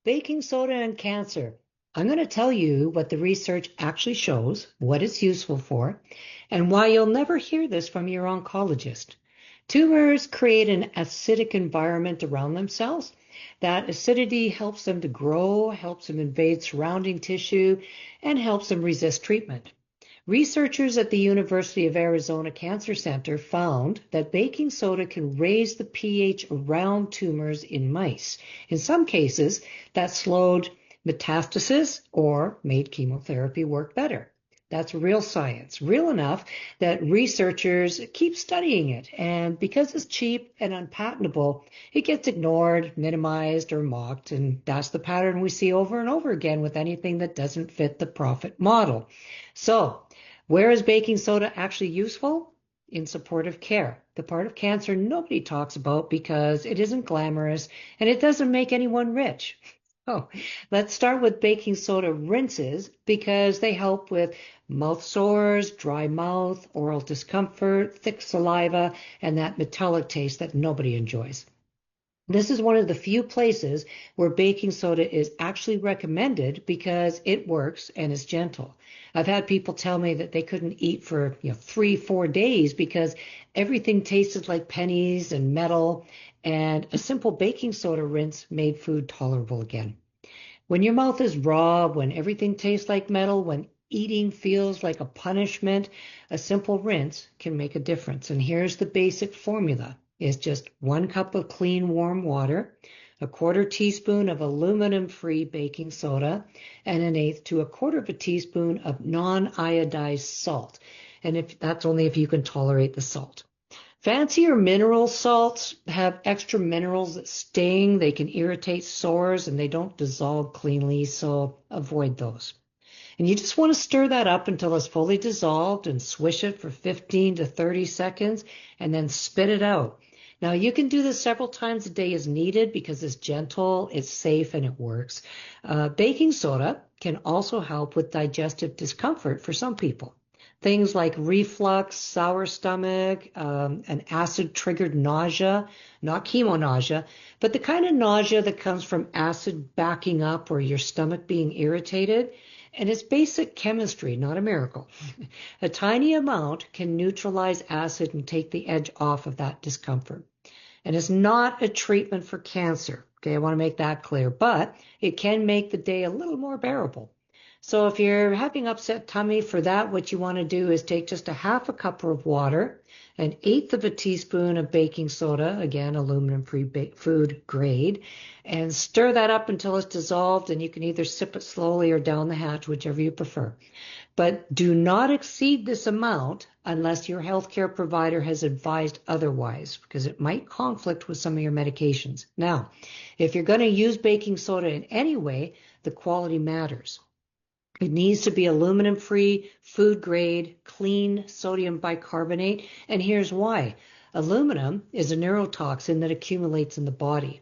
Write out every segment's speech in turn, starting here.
Baking soda and cancer. I'm going to tell you what the research actually shows, what it's useful for, and why you'll never hear this from your oncologist. Tumors create an acidic environment around themselves. That acidity helps them to grow, helps them invade surrounding tissue, and helps them resist treatment. Researchers at the University of Arizona Cancer Center found that baking soda can raise the pH around tumors in mice. In some cases, that slowed metastasis or made chemotherapy work better. That's real science, real enough that researchers keep studying it. And because it's cheap and unpatentable, it gets ignored, minimized, or mocked. And that's the pattern we see over and over again with anything that doesn't fit the profit model. So, where is baking soda actually useful? In supportive care, the part of cancer nobody talks about because it isn't glamorous and it doesn't make anyone rich. Oh, let's start with baking soda rinses because they help with mouth sores, dry mouth, oral discomfort, thick saliva, and that metallic taste that nobody enjoys. This is one of the few places where baking soda is actually recommended because it works and is gentle. I've had people tell me that they couldn't eat for 3, 4 days because everything tasted like pennies and metal, and a simple baking soda rinse made food tolerable again. When your mouth is raw, when everything tastes like metal, when eating feels like a punishment, a simple rinse can make a difference. And here's the basic formula. It's just 1 cup of clean warm water, a quarter teaspoon of aluminum-free baking soda, and 1/8 to a quarter of a teaspoon of non-iodized salt. And if that's only if you can tolerate the salt. Fancier mineral salts have extra minerals that sting, they can irritate sores, and they don't dissolve cleanly, so avoid those. And you just want to stir that up until it's fully dissolved and swish it for 15 to 30 seconds and then spit it out. Now you can do this several times a day as needed because it's gentle, it's safe, and it works. Baking soda can also help with digestive discomfort for some people. Things like reflux, sour stomach, an acid-triggered nausea, not chemo nausea, but the kind of nausea that comes from acid backing up or your stomach being irritated. And it's basic chemistry, not a miracle. A tiny amount can neutralize acid and take the edge off of that discomfort. And it's not a treatment for cancer. Okay, I want to make that clear, but it can make the day a little more bearable. So if you're having upset tummy for that, what you want to do is take just a 1/2 cup of water, 1/8 of a teaspoon of baking soda, again, aluminum-free food grade, and stir that up until it's dissolved, and you can either sip it slowly or down the hatch, whichever you prefer. But do not exceed this amount unless your healthcare provider has advised otherwise, because it might conflict with some of your medications. Now, if you're going to use baking soda in any way, the quality matters. It needs to be aluminum-free, food-grade, clean sodium bicarbonate, and here's why. Aluminum is a neurotoxin that accumulates in the body.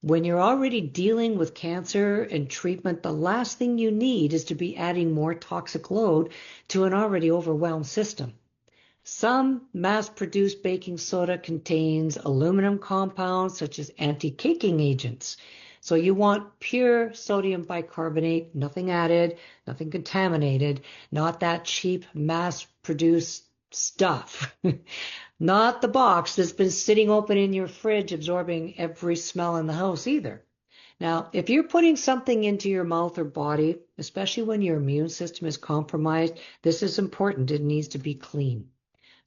When you're already dealing with cancer and treatment, the last thing you need is to be adding more toxic load to an already overwhelmed system. Some mass-produced baking soda contains aluminum compounds such as anti-caking agents. So you want pure sodium bicarbonate, nothing added, nothing contaminated, not that cheap mass-produced stuff. Not the box that's been sitting open in your fridge absorbing every smell in the house either. Now, if you're putting something into your mouth or body, especially when your immune system is compromised, this is important. It needs to be clean.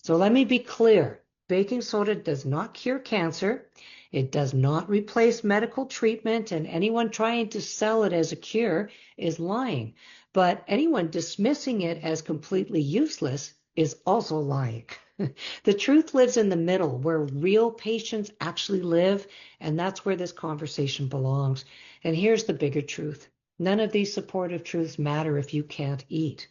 So let me be clear. Baking soda does not cure cancer. It does not replace medical treatment, and anyone trying to sell it as a cure is lying. But anyone dismissing it as completely useless is also lying. The truth lives in the middle, where real patients actually live, and that's where this conversation belongs. And here's the bigger truth. None of these supportive truths matter if you can't eat.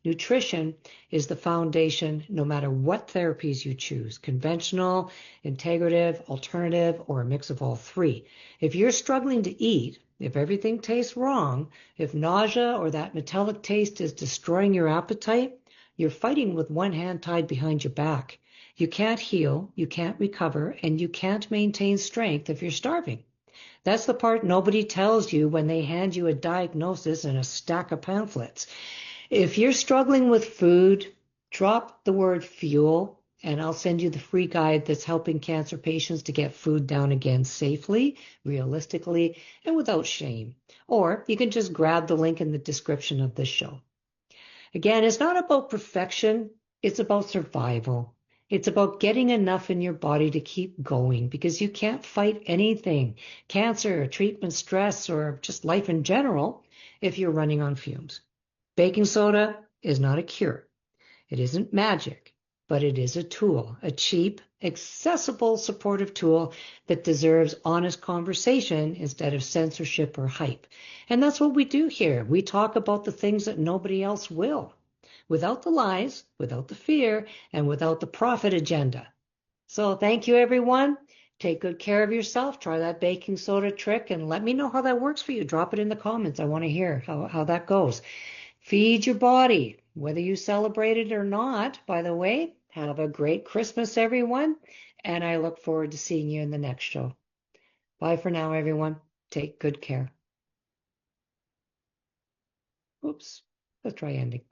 Nutrition is the foundation no matter what therapies you choose, conventional, integrative, alternative, or a mix of all three. If you're struggling to eat, if everything tastes wrong, if nausea or that metallic taste is destroying your appetite, you're fighting with one hand tied behind your back. You can't heal, you can't recover, and you can't maintain strength if you're starving. That's the part nobody tells you when they hand you a diagnosis and a stack of pamphlets. If you're struggling with food, drop the word fuel, and I'll send you the free guide that's helping cancer patients to get food down again safely, realistically, and without shame. Or you can just grab the link in the description of this show. Again, it's not about perfection, it's about survival. It's about getting enough in your body to keep going because you can't fight anything, cancer, treatment, stress, or just life in general, if you're running on fumes. Baking soda is not a cure. It isn't magic, but it is a tool, a cheap, accessible, supportive tool that deserves honest conversation instead of censorship or hype. And that's what we do here. We talk about the things that nobody else will, without the lies, without the fear, and without the profit agenda. So thank you, everyone. Take good care of yourself. Try that baking soda trick and let me know how that works for you. Drop it in the comments. I want to hear how that goes. Feed your body, whether you celebrate it or not, by the way. Have a great Christmas, everyone, and I look forward to seeing you in the next show. Bye for now, everyone. Take good care. Oops, let's try ending.